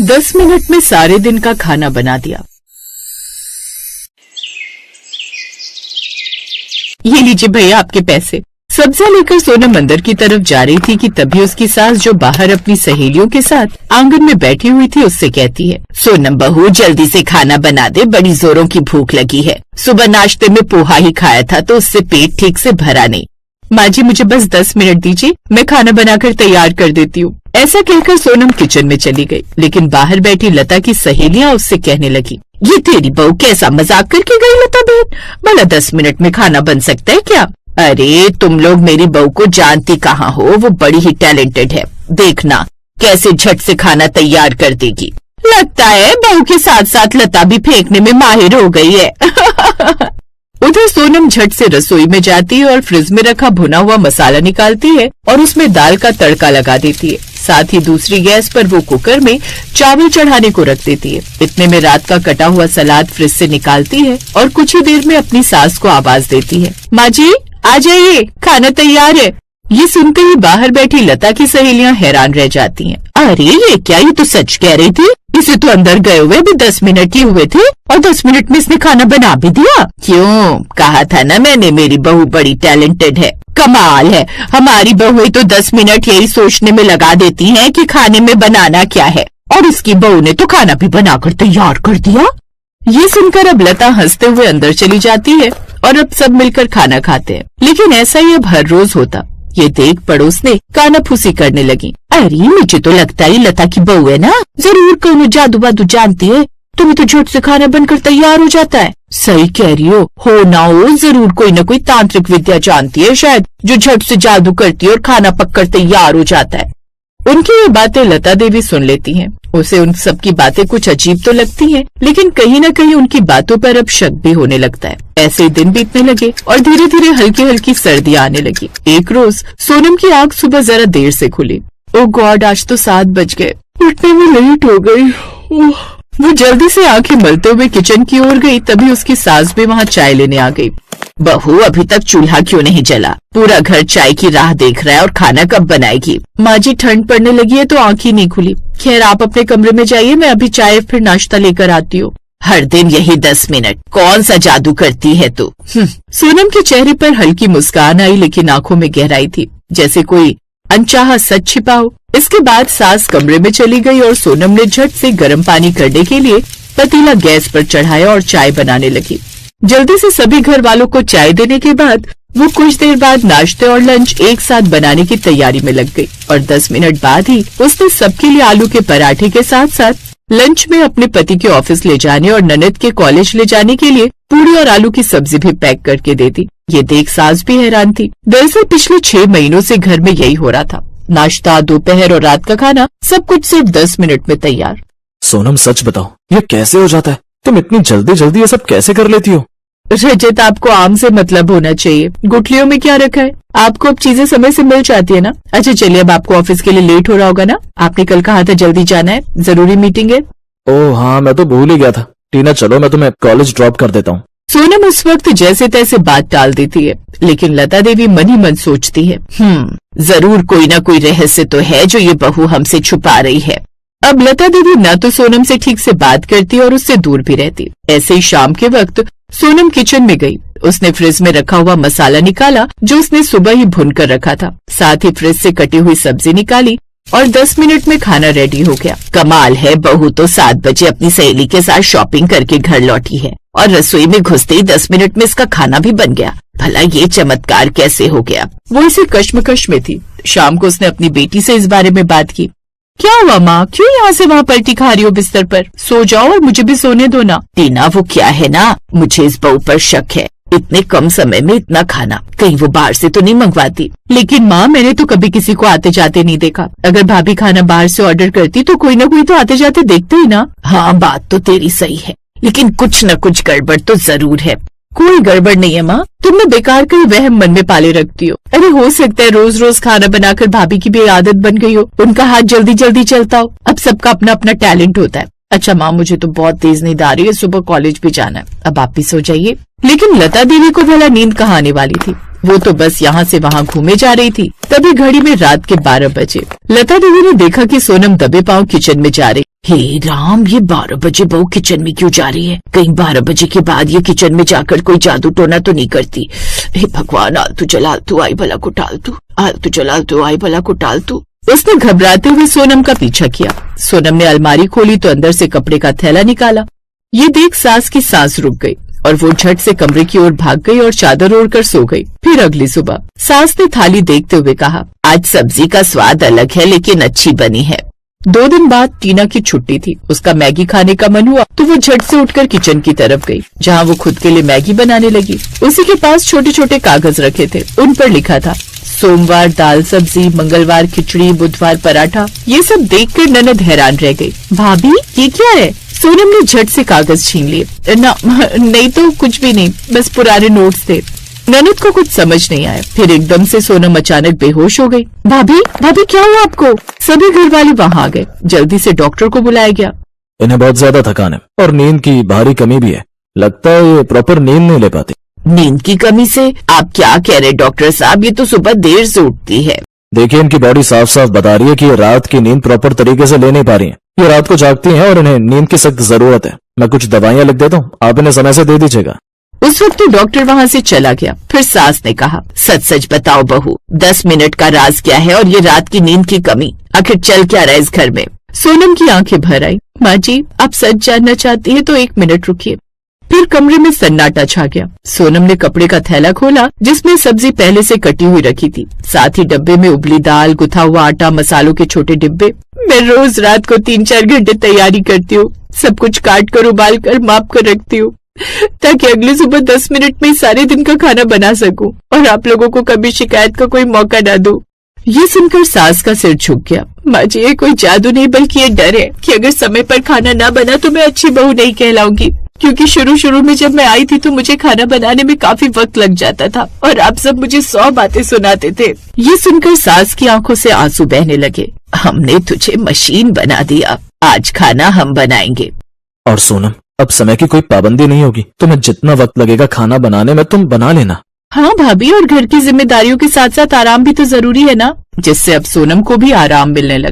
10 minute में सारे दिन का खाना बना दिया। ये लीजिए भैया आपके पैसे। सब्जियां लेकर सोनम अंदर की तरफ जा रही थी कि तभी उसकी सास, जो बाहर अपनी सहेलियों के साथ आंगन में बैठी हुई थी, उससे कहती है, सोनम बहू जल्दी से खाना बना दे, बड़ी जोरों की भूख लगी है। सुबह नाश्ते में पोहा ही खाया था तो उससे पेट ठीक से भरा नहीं। माँ जी मुझे बस 10 मिनट दीजिए, मैं खाना बनाकर तैयार कर देती हूँ। ऐसा कहकर सोनम किचन में चली गई, लेकिन बाहर बैठी लता की सहेलियां उससे कहने लगी, ये तेरी बहू कैसा मजाक करके गई लता बहन, भला 10 मिनट में खाना बन सकता है क्या? अरे तुम लोग मेरी बहू को जानती कहाँ हो, वो बड़ी ही टैलेंटेड है, देखना कैसे झट से खाना तैयार कर देगी। लगता है बहू के साथ साथ लता भी फेंकने में माहिर हो गई है। उधर सोनम झट से रसोई में जाती है और फ्रिज में रखा भुना हुआ मसाला निकालती है और उसमें दाल का तड़का लगा देती है। साथ ही दूसरी गैस पर वो कुकर में चावल चढ़ाने को रख देती है। इतने में रात का कटा हुआ सलाद फ्रिज से निकालती है और कुछ ही देर में अपनी सास को आवाज देती है, माँ जी आ जाइए, खाना तैयार है। ये सुनते ही बाहर बैठी लता की सहेलियां हैरान रह जाती हैं। अरे ये क्या, ये तो सच कह रही थी, इसे तो अंदर गए हुए भी 10 मिनट ही हुए थे और 10 मिनट में इसने खाना बना भी दिया। क्यों, कहा था ना मैंने, मेरी बहू बड़ी टैलेंटेड है। कमाल है, हमारी बहुएं तो 10 मिनट यही सोचने में लगा देती हैं कि खाने में बनाना क्या है, और इसकी बहू ने तो खाना भी बनाकर तैयार कर दिया। ये सुनकर अब लता हंसते हुए अंदर चली जाती है और अब सब मिलकर खाना खाते हैं। लेकिन ऐसा ही अब हर रोज होता। ये देख पड़ोस ने कानाफूसी करने लगी। अरे मुझे तो लगता है लता की बहू है ना, जरूर कोई जादू वादू जानती है, तुम्हें तो झट से खाना बनकर तैयार हो जाता है। सही कह रही हो ना हो, जरूर कोई न कोई तांत्रिक विद्या जानती है शायद, जो झट से जादू करती है और खाना पककर तैयार हो जाता है। उनकी ये बातें लता देवी सुन लेती हैं। उसे उन सब की बातें कुछ अजीब तो लगती हैं, लेकिन कहीं न कहीं उनकी बातों पर अब शक भी होने लगता है। ऐसे ही दिन बीतने लगे और धीरे धीरे हल्की हल्की सर्दी आने लगी। एक रोज सोनम की आंख सुबह जरा देर से खुली। ओ गॉड, आज तो 7 बज गए, उठने में लेट हो गई। वो जल्दी से आंखें मलते हुए किचन की ओर गई, तभी उसकी सास भी वहाँ चाय लेने आ गई। बहू अभी तक चूल्हा क्यों नहीं जला? पूरा घर चाय की राह देख रहा है और खाना कब बनाएगी? माँ जी ठंड पड़ने लगी है तो आंख ही नहीं खुली। खैर आप अपने कमरे में जाइए, मैं अभी चाय फिर नाश्ता लेकर आती हूँ। हर दिन यही 10 मिनट, कौन सा जादू करती है तू? सोनम के चेहरे पर हल्की मुस्कान आई, लेकिन आंखों में गहराई थी, जैसे कोई अनचाहा सच छिपा हो। इसके बाद सास कमरे में चली गई और सोनम ने झट से गर्म पानी करने के लिए पतीला गैस पर चढ़ाया और चाय बनाने लगी। जल्दी से सभी घर वालों को चाय देने के बाद वो कुछ देर बाद नाश्ते और लंच एक साथ बनाने की तैयारी में लग गई और 10 मिनट बाद ही उसने सबके लिए आलू के पराठे के साथ साथ लंच में अपने पति के ऑफिस ले जाने और ननद के कॉलेज ले जाने के लिए पूरी और आलू की सब्जी भी पैक करके दे दी। ये देख सास भी हैरान थी। दरअसल पिछले 6 महीनों से घर में यही हो रहा था, नाश्ता, दोपहर और रात का खाना सब कुछ सिर्फ 10 मिनट में तैयार। सोनम सच बताओ, ये कैसे हो जाता है? तुम इतनी जल्दी जल्दी ये सब कैसे कर लेती हो? रजत, आपको आम से मतलब होना चाहिए, गुठलियों में क्या रखा है? आपको अब चीजें समय से मिल जाती है ना। अच्छा चलिए, अब आपको ऑफिस के लिए लेट हो रहा होगा ना, आपने कल कहा था जल्दी जाना है, जरूरी मीटिंग है। ओह हाँ, मैं तो भूल ही गया था। टीना चलो, मैं तुम्हें कॉलेज ड्रॉप कर देता हूँ। सोनम उस वक्त जैसे तैसे बात टाल देती है, लेकिन लता देवी मन ही मन सोचती है, जरूर कोई ना कोई रहस्य तो है जो ये बहू हमसे छुपा रही है। अब लता देवी न तो सोनम से ठीक से बात करती और उससे दूर भी रहती। ऐसे ही शाम के वक्त सोनम किचन में गई। उसने फ्रिज में रखा हुआ मसाला निकाला जो उसने सुबह ही भून कर रखा था। साथ ही फ्रिज से कटी हुई सब्जी निकाली और 10 मिनट में खाना रेडी हो गया। कमाल है, बहू तो 7 बजे अपनी सहेली के साथ शॉपिंग करके घर लौटी है और रसोई में घुसते ही 10 मिनट में इसका खाना भी बन गया। भला ये चमत्कार कैसे हो गया? वो इसे कश्मकश में थी। शाम को उसने अपनी बेटी से इस बारे में बात की। क्या हुआ माँ, क्यों यहाँ से वहाँ पलटी खा रही हो बिस्तर पर? सो जाओ और मुझे भी सोने दो ना। टीना वो क्या है ना, मुझे इस बहू पर शक है, इतने कम समय में इतना खाना कहीं वो बाहर से तो नहीं मंगवाती। लेकिन माँ मैंने तो कभी किसी को आते जाते नहीं देखा। अगर भाभी खाना बाहर से ऑर्डर करती तो कोई ना कोई तो आते जाते देखते ही ना। हाँ बात तो तेरी सही है, लेकिन कुछ न कुछ गड़बड़ तो जरूर है। कोई गड़बड़ नहीं है माँ, तुमने बेकार कई वहम मन में पाले रखती हो। अरे हो सकता है रोज रोज खाना बनाकर भाभी की भी आदत बन गई हो, उनका हाथ जल्दी जल्दी चलता हो। अब सबका अपना अपना टैलेंट होता है। अच्छा माँ, मुझे तो बहुत तेज नींद आ रही है, सुबह कॉलेज भी जाना है, अब आप भी सो जाइए। लेकिन लता देवी को भला नींद कहाँ आने वाली थी, वो तो बस यहाँ से वहाँ घूमे जा रही थी। तभी घड़ी में रात के 12 बजे लता देवी ने देखा कि सोनम दबे पांव किचन में जा रही। हे राम, ये 12 बजे बहू किचन में क्यों जा रही है? कहीं 12 बजे के बाद ये किचन में जाकर कोई जादू टोना तो नहीं करती। हे भगवान, आलतू चलालतू आई भला को टालतू, आलतू चलालतू आई भला को टालतू। उसने घबराते हुए सोनम का पीछा किया। सोनम ने अलमारी खोली तो अंदर से कपड़े का थैला निकाला। ये देख सास की सांस रुक गई और वो झट से कमरे की ओर भाग गई और चादर ओढ़कर सो गई। फिर अगली सुबह सास ने थाली देखते हुए कहा, आज सब्जी का स्वाद अलग है लेकिन अच्छी बनी है। 2 दिन बाद टीना की छुट्टी थी। उसका मैगी खाने का मन हुआ तो वो झट से उठकर किचन की तरफ गई, जहाँ वो खुद के लिए मैगी बनाने लगी। उसी के पास छोटे छोटे कागज रखे थे। उन पर लिखा था सोमवार दाल सब्जी, मंगलवार खिचड़ी, बुधवार पराठा। ये सब देखकर ननद हैरान रह गई। भाभी, ये क्या है? सोनम ने झट से कागज छीन लिए। ना, नहीं तो कुछ भी नहीं, बस पुराने नोट्स थे। ननद को कुछ समझ नहीं आया। फिर एकदम से सोनम अचानक बेहोश हो गई। भाभी, भाभी क्या हुआ आपको? सभी घर वाले वहाँ आ गए। जल्दी से डॉक्टर को बुलाया गया। इन्हें बहुत ज्यादा थकान है और नींद की भारी कमी भी है। लगता है ये प्रॉपर नींद नहीं ले पाती। नींद की कमी से आप क्या कह रहे डॉक्टर साहब? ये तो सुबह देर से उठती है। देखिए, इनकी बॉडी साफ साफ बता रही है कि ये रात की नींद प्रॉपर तरीके से ले नहीं पा रही है। ये रात को जागती हैं और इन्हें नींद की सख्त जरूरत है। मैं कुछ दवाइयाँ लिख देता हूँ, आप इन्हें समय से दे दीजिएगा। उस वक्त तो डॉक्टर वहाँ से चला गया। फिर सास ने कहा, सच सच बताओ बहू, 10 मिनट का राज क्या है और ये रात की नींद की कमी? आखिर चल क्या रहा है इस घर में? सोनम की आंखें भर आई। माँ जी, आप सच जानना चाहती है तो 1 मिनट रुकिए। फिर कमरे में सन्नाटा छा गया। सोनम ने कपड़े का थैला खोला जिसमें सब्जी पहले से कटी हुई रखी थी। साथ ही डब्बे में उबली दाल, गुथा हुआ आटा, मसालों के छोटे डिब्बे। मैं रोज रात को 3-4 घंटे तैयारी करती हूँ। सब कुछ काट कर, उबाल कर, माप कर रखती हूँ ताकि अगली सुबह 10 मिनट में सारे दिन का खाना बना सकूं और आप लोगों को कभी शिकायत का कोई मौका ना दूं। ये सुनकर सास का सिर झुक गया। माँ जी, ये कोई जादू नहीं बल्कि ये डर है कि अगर समय पर खाना ना बना तो मैं अच्छी बहू नहीं कहलाऊंगी। क्योंकि शुरू में जब मैं आई थी तो मुझे खाना बनाने में काफी वक्त लग जाता था और आप सब मुझे 100 बातें सुनाते थे। ये सुनकर सास की आंखों से आंसू बहने लगे। हमने तुझे मशीन बना दिया, आज खाना हम बनाएंगे। और सोनम, अब समय की कोई पाबंदी नहीं होगी। तुम्हें जितना वक्त लगेगा खाना बनाने में तुम बना लेना। हाँ भाभी, और घर की जिम्मेदारियों के साथ साथ आराम भी तो जरूरी है ना, जिससे अब सोनम को भी आराम मिलने लगा।